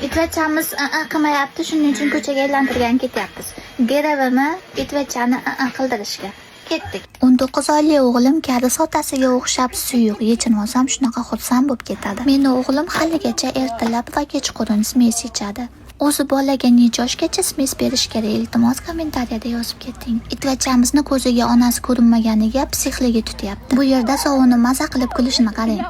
Itvachchamiz qilmayapti, shuning uchun ko'chaga aylantirgan ketyapmiz. Geravimi itvachchani qildirishga ketdik. 19 oyli o'g'lim karis otasiga o'xshab suyuq yechinib olsam shunaqa xursand bo'lib ketadi. Meni o'g'lim haligacha ertalab va kechqurun smes ichadi. O'zi bolaga necha yoshgacha smes berish kerak? Iltimos kommentariyada yozib keting. Itvachchamizni ko'ziga onasi ko'rinmaganiga psixligi tutyapti. Bu yerda sovuni maza qilib kulishini qarang.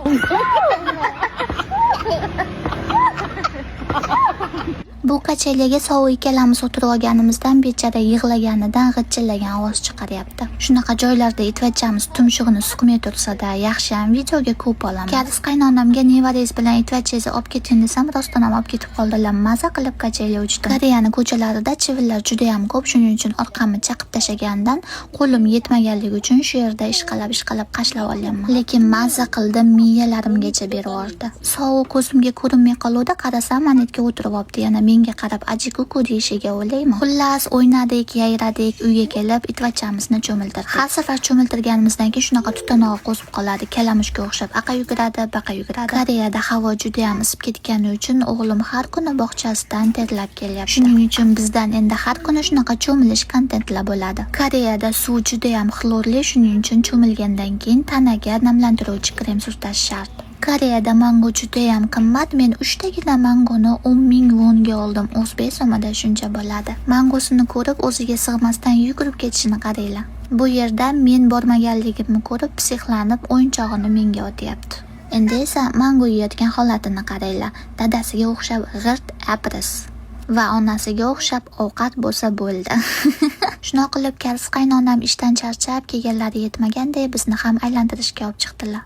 Bu kacheliga sovuq ikkalamiz o'tirib olganimizdan bechara yig'laganidan g'ichillagan ovoz chiqaryapti. Shunaqa joylarda itvachchamiz tumshug'ini suqmay tursa-da, yaxshi ham videoga ko'p olaman. Karis qaynonamga nevarangiz bilan itvachchangizni olib keting desam, rostdan ham olib ketib qoldilar. Maza qilib kacheliga uchdim. Koreyani ko'chalarida chivinlar juda ham ko'p, shuning uchun orqamni chaqib tashagandan qo'lim yetmaganligi uchun shu yerda ishqalab qashlab olganman. Lekin maza qildim, miyalarimgacha berib sovuq ko'zimga ko'rinmay qoluvdi, qarasam manetga o'tirib olibdi. Yana menga qarab ajikuku deyishiga o'ylayman. Xullas o'ynadik, yayradik, uyga kelib itvachchamizni cho'miltirdik. Har safar cho'miltirganimizdan keyin shunaqa tutanog'i qo'zib qoladi, kalamushga o'xshab aqa yuguradi, baqa yuguradi. Koreyada havo juda ham isib ketgani uchun o'g'lim har kuni bog'chasidan terlab kelyapti. Shuning uchun bizdan endi har kuni shunaqa cho'milish kontentlar bo'ladi. Koreyada suv juda ham xlorli, shuning uchun cho'milgandan keyin tanaga namlantiruvchi krem surtish shart. Koreyada mango juda ham qimmat. Men 3 tagina mangoni 10,000 wonga oldim. O'zbek so'mida shuncha bo'ladi. Mangosini ko'rib o'ziga sig'masdan yugurib ketishini qaranglar. Bu yerda men bormaganligimni ko'rib psixlanib o'yinchog'ini menga otyapti. Endi esa mango yeyotgan holatini qaranglar. Dadasiga o'xshab g'irt apris va onasiga o'xshab ovqat bo'lsa bo'ldi. Shunaqa qilib karis qaynonam ishdan charchab, kelganlari yetmaganday bizni ham aylantirishga olib chiqdilar.